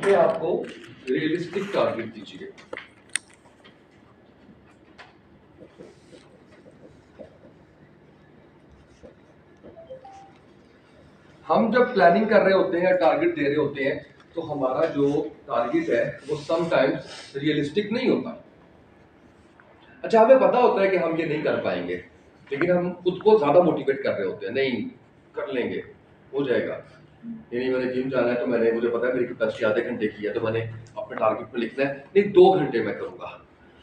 अपने आप को रियलिस्टिक टारगेट दीजिए। हम जब प्लानिंग कर रहे होते हैं, टारगेट दे रहे होते हैं, तो हमारा जो टारगेट है वो समटाइम्स रियलिस्टिक नहीं होता। अच्छा, हमें पता होता है कि हम ये नहीं कर पाएंगे, लेकिन हम खुद को ज्यादा मोटिवेट कर रहे होते हैं, नहीं कर लेंगे, हो जाएगा। यानी मैंने जिम जाना है तो मुझे पता है मेरी कैपेसिटी आधे घंटे की है, तो मैंने अपने टारगेट में लिखना है नहीं 2 घंटे में करूंगा।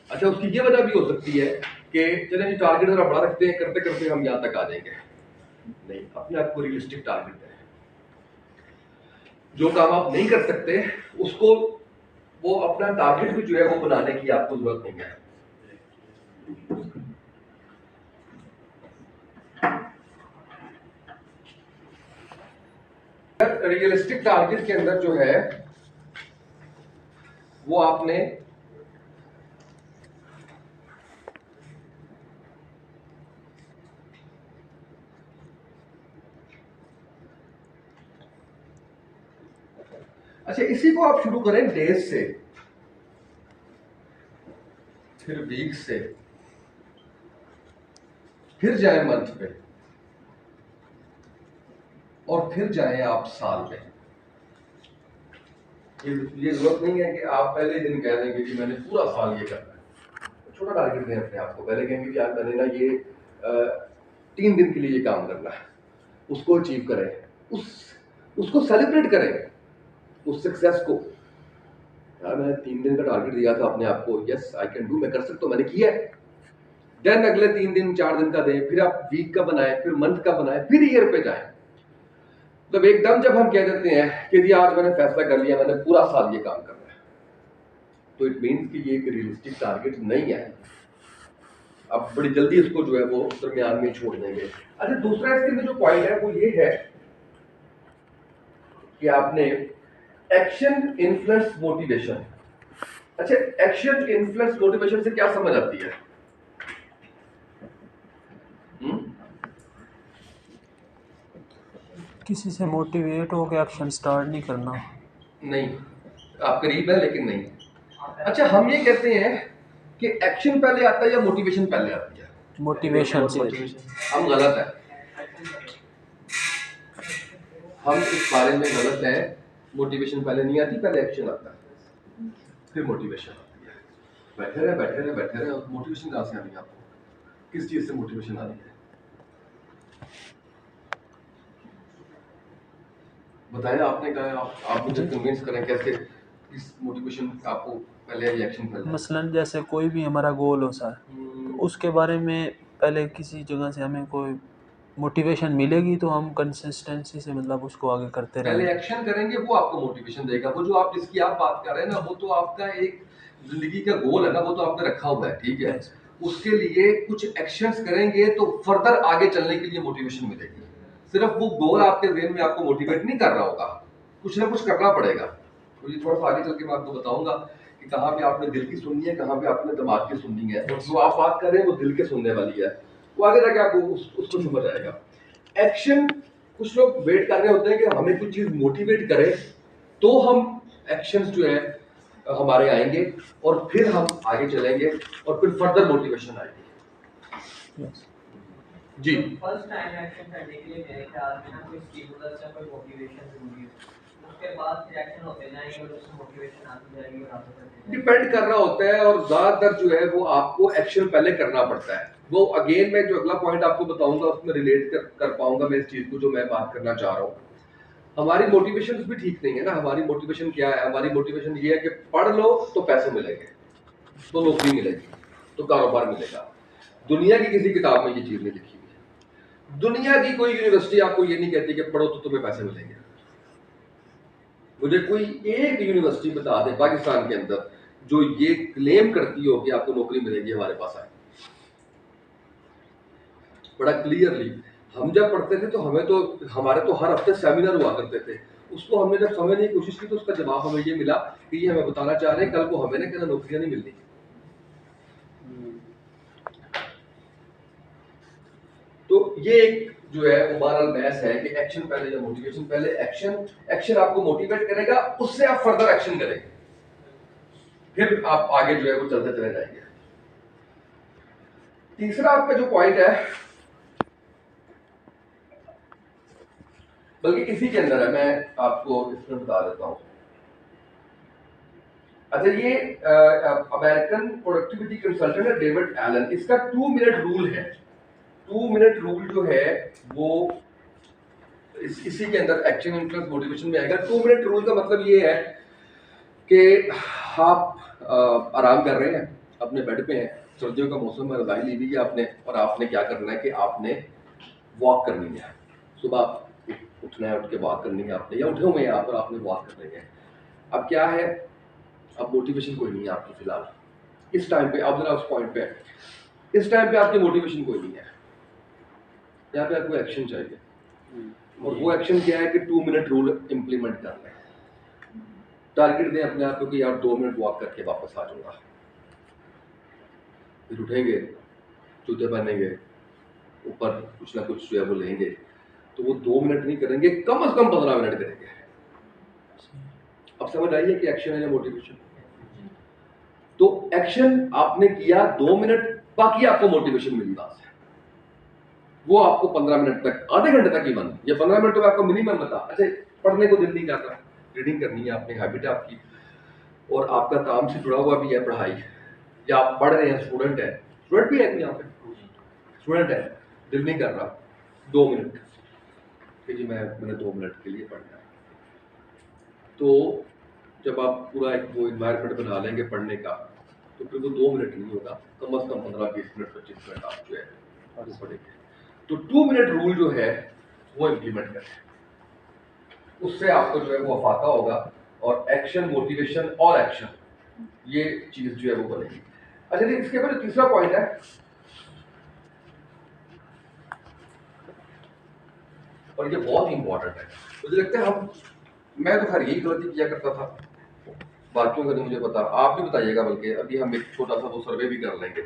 अच्छा, उसकी ये वजह भी हो सकती है कि चले जी टारगेट जरा बड़ा रखते हैं, करते करते हम यहाँ तक आ जाएंगे। नहीं, अपने आप को रियलिस्टिक टारगेट है। जो काम आप नहीं कर सकते उसको वो अपना टारगेट भी जो है वो बनाने की आपको जरूरत नहीं है। रियलिस्टिक टारगेट के अंदर जो है वो आपने अच्छा, इसी को आप शुरू करें डेज से, फिर वीक से, फिर जाए मंथ पे, और फिर जाए आप साल पे। ये जरूरत नहीं है कि आप पहले दिन कह देंगे कि मैंने पूरा साल ये करना है। छोटा टारगेट दें अपने आप को। पहले कहेंगे कि यार मैंने ना ये 3 दिन के लिए ये काम करना है, उसको अचीव करें, उसको सेलिब्रेट करें, उस सक्सेस को। यार मैंने 3 दिन का टारगेट दिया था अपने आप को, यस आई कैन डू, मैं कर सकता हूँ, मैंने किया है। देन अगले 3 दिन 4 दिन का दें, फिर आप वीक का बनाएं, फिर मंथ का बनाएं, फिर ईयर पे जाएं। तो एकदम जब हम कह देते हैं कि जी आज मैंने फैसला कर लिया, मैंने पूरा साल ये काम करना है, तो इट मीन्स कि ये एक रियलिस्टिक टारगेट नहीं है। अब बड़ी जल्दी इसको जो है वो दरमियान में छोड़ देंगे। अच्छा, दूसरा इसके अंदर जो पॉइंट है वो ये है कि आपने एक्शन इन्फ्लुएंस मोटिवेशन। अच्छा, एक्शन इन्फ्लुएंस मोटिवेशन से क्या समझ आती है? किसी से मोटिवेट होकर एक्शन स्टार्ट नहीं करना। नहीं, आप करीब है लेकिन नहीं। अच्छा, हम ये कहते हैं कि एक्शन पहले आता है या मोटिवेशन पहले आती है? मोटिवेशन से। हम गलत है, हम इस बारे में गलत है। मोटिवेशन पहले नहीं आती, पहले एक्शन आता है, फिर मोटिवेशन आती है। बैठे रहे, मोटिवेशन कहाँ से आनी है आपको? किस चीज से मोटिवेशन आनी है बताया आपने? कहा आप मुझे कन्विंस करें कैसे, किस मोटिवेशन आपको पहले रिएक्शन पहले? मसलन जैसे कोई भी हमारा गोल हो सर, तो उसके बारे में पहले किसी जगह से हमें कोई मोटिवेशन मिलेगी तो हम कंसिस्टेंसी से मतलब उसको आगे करते पहले रहेंगे। एक्शन करेंगे, वो आपको मोटिवेशन देगा। वो जो आप जिसकी आप बात कर रहे हैं ना, वो तो आपका एक जिंदगी का गोल है ना, वो तो आपने रखा हुआ है, ठीक है। Yes. उसके लिए कुछ एक्शंस करेंगे तो फर्दर आगे चलने के लिए मोटिवेशन मिलेगी। सिर्फ वो गोल आपके ज़हन में आपको मोटिवेट नहीं कर रहा होगा, कुछ ना कुछ करना पड़ेगा। तो ये थोड़ा सा आगे चल के मैं आपको बताऊंगा कि कहाँ पे आपने दिल की सुननी है, कहाँ पे आपने दिमाग की सुननी है। और जो आप बात कर रहे हैं वो दिल के सुनने वाली है, वो आगे जाके आपको उसको समझ आएगा। एक्शन, कुछ लोग वेट कर रहे होते हैं कि हमें कुछ चीज मोटिवेट करे तो हम एक्शंस जो है हमारे आएंगे, और फिर हम आगे चलेंगे, और फिर फर्दर मोटिवेशन आएगी। Yes. जी, फर्स्ट टाइम एक्शन करने के लिए मेरे ख्याल में ना कोई स्टिमुलस या कोई मोटिवेशन जरूरी है। उसके बाद फिर एक्शन होते जाएंगे और उससे मोटिवेशन आती जाएगी और आगे बढ़ते जाएंगे। डिपेंड कर रहा होता है, और ज्यादातर जो है वो आपको एक्शन पहले करना पड़ता है। वो अगेन मैं जो अगला पॉइंट आपको बताऊंगा उसमें रिलेट कर पाऊंगा मैं इस चीज को जो मैं बात करना चाह रहा हूँ। हमारी मोटिवेशन भी ठीक नहीं है ना। हमारी मोटिवेशन क्या है? हमारी मोटिवेशन ये है कि पढ़ लो तो पैसे मिलेंगे, तो नौकरी मिलेगी, तो कारोबार मिलेगा। दुनिया की किसी किताब में ये चीज नहीं लिखी हुई है। दुनिया की कोई यूनिवर्सिटी आपको ये नहीं कहती कि पढ़ो तो तुम्हें पैसे मिलेंगे। मुझे कोई एक यूनिवर्सिटी बता दे पाकिस्तान के अंदर जो ये क्लेम करती हो कि आपको नौकरी मिलेगी, हमारे पास आए। बड़ा क्लियरली हम जब पढ़ते थे तो हमारे तो हर हफ्ते सेमिनार हुआ करते थे। उसको हमने जब समझने की कोशिश की तो उसका जवाब हमें ये मिला कि ये हमें बताना चाह रहे हैं कल को हमें ना कहना नौकरियां नहीं मिलनी। तो ये एक जो है वो बहरहाल बहस है कि एक्शन पहले या मोटिवेशन पहले। एक्शन आपको मोटिवेट करेगा, उससे आप फर्दर एक्शन करेंगे, फिर आप आगे जो है वो चलते चले जाएंगे। तीसरा आपका जो पॉइंट है, बल्कि इसी के अंदर है, मैं आपको इसमें बता देता हूं। अच्छा, ये अमेरिकन प्रोडक्टिविटी कंसल्टेंट है डेविड एलन, इसका 2 मिनट रूल है। 2 मिनट रूल जो है वो इसी के अंदर एक्शन इन्फ्लुएंस मोटिवेशन में आएगा। 2 मिनट रूल का मतलब ये है कि आप आराम कर रहे हैं, अपने बेड पे हैं, सर्दियों का मौसम में, रजाई ली हुई है आपने, और आपने क्या करना है कि आपने वॉक करनी है। सुबह उठना है, उठ के वॉक करनी है आपने, या उठे हुए हैं आप और आपने वॉक करनी है। अब क्या है, अब मोटिवेशन कोई नहीं है आपकी फिलहाल इस टाइम पे। आप जरा उस पॉइंट पे, इस टाइम पे आपकी मोटिवेशन कोई नहीं है, यहाँ पे आपको एक्शन चाहिए। और वो एक्शन क्या है कि 2 मिनट रूल इंप्लीमेंट करना है। टारगेट दें अपने आप को कि यार 2 मिनट वॉक करके वापस आ जाऊंगा। फिर उठेंगे, जूते पहनेंगे, ऊपर कुछ ना कुछ जो है वो लेंगे, तो वो 2 मिनट नहीं करेंगे, कम से कम 15 मिनट करेंगे। अब समझ आई है कि एक्शन है या मोटिवेशन। तो एक्शन आपने किया 2 मिनट, बाकी आपको मोटिवेशन मिली वहां से, वो आपको 15 मिनट तक, आधे घंटे तक ही बन, ये 15 मिनट तो आपको मिनिमम बता। अच्छा, पढ़ने को दिल नहीं करता, रीडिंग करनी है आपने, हैबिट है आपकी, और आपका काम से जुड़ा हुआ भी है पढ़ाई, या आप पढ़ रहे हैं, स्टूडेंट है, स्टूडेंट भी है यहाँ पे, स्टूडेंट है, दिल नहीं कर रहा, 2 मिनट कि जी मैंने 2 मिनट के लिए पढ़ना है। तो जब आप पूरा एक वो इन्वायरमेंट बना लेंगे पढ़ने का, तो फिर वो 2 मिनट नहीं होगा, कम से कम 15-20 मिनट 25 मिनट आप जो है वो पढ़ेंगे। तो 2 मिनट रूल जो है वो इम्प्लीमेंट करें, उससे आपको जो है वो अफाका होगा, और एक्शन, मोटिवेशन और एक्शन, ये चीज जो है वो बनेगी। अच्छा जी, इसके बाद तीसरा पॉइंट है, और ये बहुत ही इंपॉर्टेंट है, मुझे लगता है मैं तो खैर यही गलती किया करता था, बाकियों का नहीं मुझे पता, आप भी बताइएगा, बल्कि अभी हम एक छोटा सा वो सर्वे भी कर लेंगे।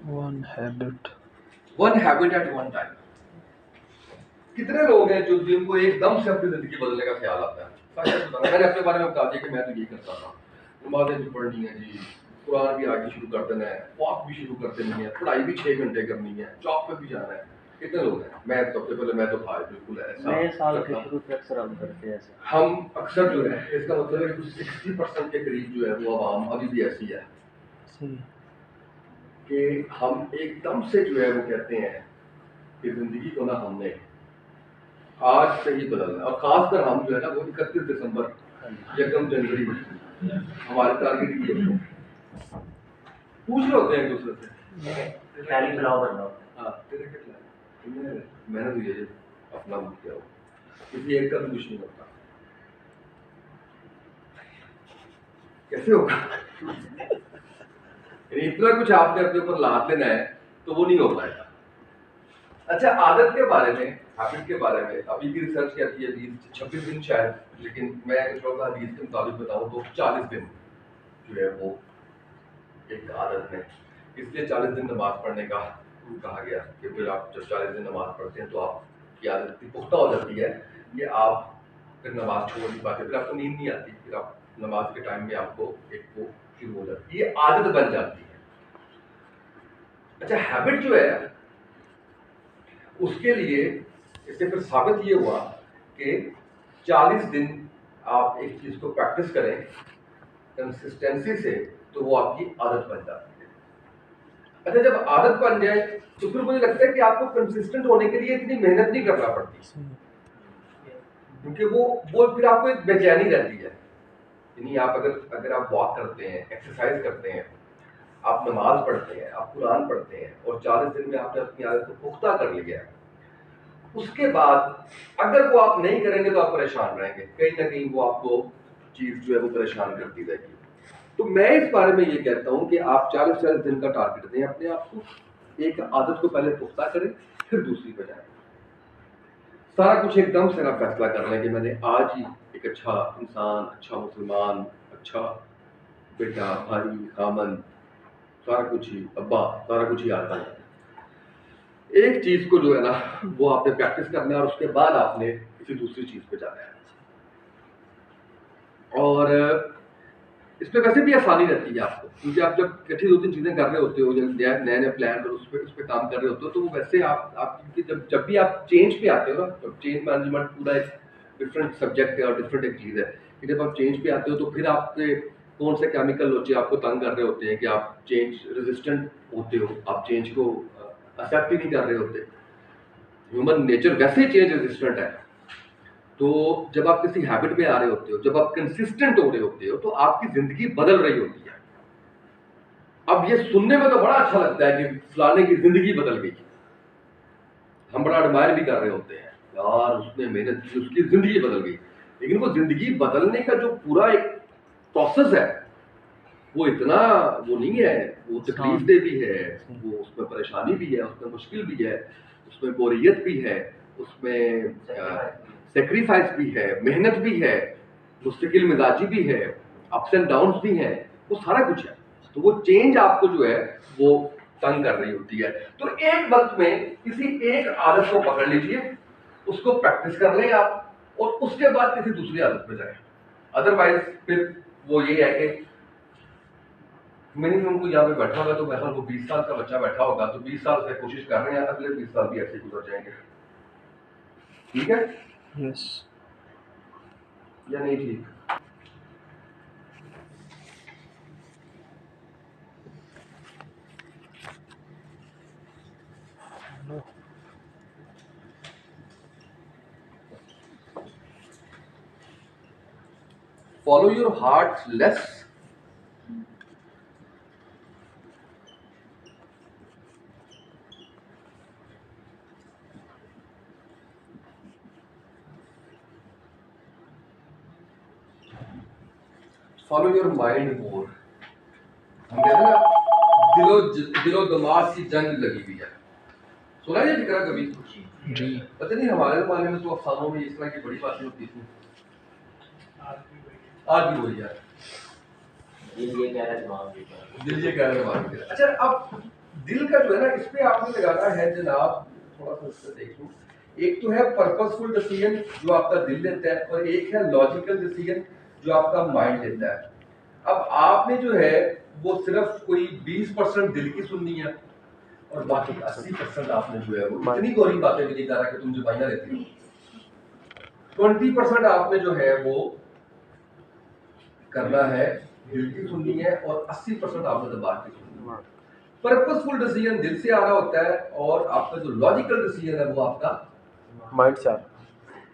One habit at one time. कितने लोग हैं जो जिनको एकदम से अपनी जिंदगी बदलने का ख्याल आता है? मैंने अपने बारे में बता दिया कि मैं तो यही करता था, नमाजें भी पढ़नी है जी, कुरान भी आगे शुरू कर देना है, वॉक भी शुरू कर देनी है, पढ़ाई भी 6 घंटे करनी है, जॉब पे भी जाना है। कितने लोग हैं? मैं सबसे पहले मैं तो था बिल्कुल ऐसा, नए साल के शुरू से अक्सर हम करते हैं ऐसा। हम अक्सर जो है, इसका मतलब है कि 60% के करीब जो है वो आवाम अभी भी ऐसी है कि हम एकदम से जो है वो कहते हैं कि जिंदगी को ना हमने आज से ही बदलना है, और खासकर हम जो है ना वो 31 दिसंबर या 1 जनवरी हमारे टारगेट ये पूछ रहे होते हैं एक दूसरे से, टैली बनाओ बनना। हाँ तेरे कितना है, मैंने तो ये अपना बुक किया हो, किसी एक का भी कुछ नहीं होता, कैसे होगा? इतना कुछ आपके अपने ऊपर लाद लेना है तो वो नहीं हो पाएगा। अच्छा, आदत के बारे में, हैबिट के बारे में अभी की रिसर्च कहती है 26 दिन शायद, लेकिन मैं थोड़ा सा हदीस के मुताबिक बताऊं तो 40 दिन जो है वो एक आदत है। इसलिए 40 दिन नमाज पढ़ने का कहा गया कि फिर आप जब 40 दिन नमाज पढ़ते हैं तो आपकी आदत इतनी पुख्ता हो जाती है कि आप फिर नमाज छोड़ नहीं पाते, फिर आपको नींद नहीं आती, फिर आप नमाज के टाइम में आपको एक वो शुरू हो जाती है, ये आदत बन जाती है। अच्छा, हैबिट जो है उसके लिए इससे फिर साबित ये हुआ कि 40 दिन आप एक चीज को प्रैक्टिस करें कंसिस्टेंसी से, तो वो आपकी आदत बन जाती है। अच्छा, जब आदत बन जाए तो फिर मुझे लगता है कि आपको कंसिस्टेंट होने के लिए इतनी मेहनत नहीं करना पड़ती, क्योंकि वो फिर आपको एक बेचैनी रहती है। यानी आप अगर आप वॉक करते हैं, एक्सरसाइज करते हैं, आप नमाज पढ़ते हैं, आप कुरान पढ़ते हैं, और 40 दिन में आपने अपनी आदत को पुख्ता कर लिया है, उसके बाद अगर वो आप नहीं करेंगे तो आप परेशान रहेंगे, कहीं ना कहीं वो आपको चीज जो है वो परेशान करती रहेगी। तो मैं इस बारे में ये कहता हूं कि आप 40 दिन का टारगेट दें अपने आप को, एक आदत को पहले पुख्ता करें, फिर दूसरी पे जाएं। सारा कुछ एकदम से ना फैसला कर लें कि मैंने आज ही एक अच्छा इंसान, अच्छा मुसलमान, अच्छा बेटा, भाई, खामन, सारा कुछ ही अब्बा सारा कुछ ही आता है। एक चीज को जो है ना वो आपने प्रैक्टिस करना है और उसके बाद आपने किसी दूसरी चीज पे जाना है। और इसमें वैसे भी आसानी रहती है आपको, क्योंकि आप जब इकट्ठी 2-3 चीजें कर रहे होते हो, जब नए-नए प्लान और उस पे काम कर रहे होते हो, तो वो वैसे आप क्योंकि जब भी आप चेंज पे आते हो ना, तो चेंज मैनेजमेंट पूरा एक डिफरेंट सब्जेक्ट है और डिफरेंट एक चीज़ है कि जब आप चेंज पे आते हो तो फिर आपके कौन से केमिकल होते हैं आपको तंग कर रहे होते हैं कि आप चेंज रेजिस्टेंट होते हो, आप चेंज को एक्सेप्ट ही नहीं कर रहे होते। ह्यूमन नेचर वैसे ही चेंज रेजिस्टेंट है। तो जब आप किसी हैबिट में आ रहे होते हो, जब आप कंसिस्टेंट हो रहे होते हो, तो आपकी जिंदगी बदल रही होती है। अब ये सुनने में तो बड़ा अच्छा लगता है कि फलाने की जिंदगी बदल गई, हम बड़ा एडमायर भी कर रहे होते हैं, यार उसने मेहनत की, उसकी जिंदगी बदल गई। लेकिन वो जिंदगी बदलने का जो पूरा एक प्रोसेस है वो इतना वो नहीं है, वो तकलीफ दे भी है, वो उसमें परेशानी भी है, उसमें मुश्किल भी है, उसमें बोरियत भी है, उसमें सेक्रीफाइस भी है, मेहनत भी है, मुस्तकिल मिजाजी भी है, अप्स एंड डाउन्स भी हैं, वो सारा कुछ है। तो वो चेंज आपको जो है वो तंग कर रही होती है। तो एक वक्त में किसी एक आदत को पकड़ लीजिए, उसको प्रैक्टिस कर लें आप, और उसके बाद किसी दूसरी आदत पे जाएं। अदरवाइज फिर वो ये है कि मिनिमम को यहाँ पे बैठा होगा तो वैसा वो 20 साल का बच्चा बैठा होगा तो 20 साल से कोशिश कर रहे हैं, अगले 20 साल भी ऐसे गुजर जाएंगे। ठीक है यस। या नहीं ठीक? Follow your heart less. Follow your mind more. हम कहते हैं ना दिलो दिमाग की जंग लगी हुई है। सुना ये फिक्रा कभी? जी। पता नहीं हमारे ज़माने में तो अफसानों में इस तरह की बड़ी बातें होती थी, आज भी वही है। दिल ये कह रहा है दिमाग ये कह रहा है। दिल ये कह रहा है दिमाग ये कह रहा है। अच्छा, अब दिल का जो है ना, इस पे आपने लगाना है जनाब, थोड़ा सा इससे देख लूं। एक तो है पर्पसफुल डिसीजन जो आपका दिल लेता है, और एक है लॉजिकल डिसीजन जो आपका माइंड लेता है। अब आपने जो है वो सिर्फ कोई 20% दिल की सुननी है और बाकी 80% आपने जो है वो इतनी गोरी बातें भी नहीं कर रहा कि तुम जुबाइयां लेती हो। 20% आपने जो है वो करना है, दिल की सुननी है, और 80% आपने दिमाग की सुननी है। पर्पसफुल डिसीजन दिल से आ रहा होता है और आपका जो लॉजिकल डिसीजन है वो आपका माइंड से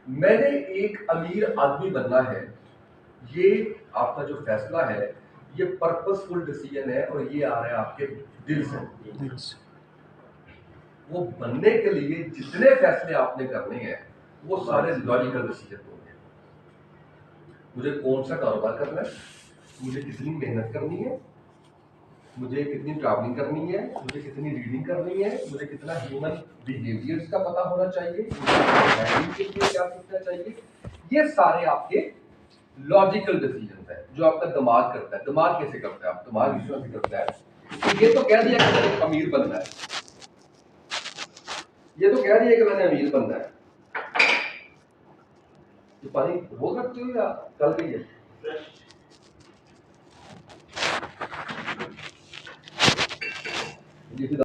मैंने एक अमीर आदमी बनना है, ये आपका जो फैसला है ये पर्पसफुल डिसीजन है और ये आ रहा है आपके दिल से। वो बनने के लिए जितने फैसले आपने करने हैं वो सारे लॉजिकल डिसीजन होंगे। मुझे कौन सा कारोबार करना है, मुझे कितनी मेहनत करनी है, मुझे कितनी ट्रैवलिंग करनी है, मुझे कितनी रीडिंग करनी है, मुझे कितना ह्यूमन बिहेवियर्स का पता होना चाहिए, मुझे के लिए क्या सीखना चाहिए, ये सारे आपके लॉजिकल डिसीजंस हैं जो आपका दिमाग करता है। दिमाग कैसे करता है? आप दिमाग इस तरह से करता है कि ये तो कह दिया कि मैंने अमीर बनना है, ये तो कह दिया कि मैंने अमीर बनना है। तो पानी बोल सकते हो या कल भी है?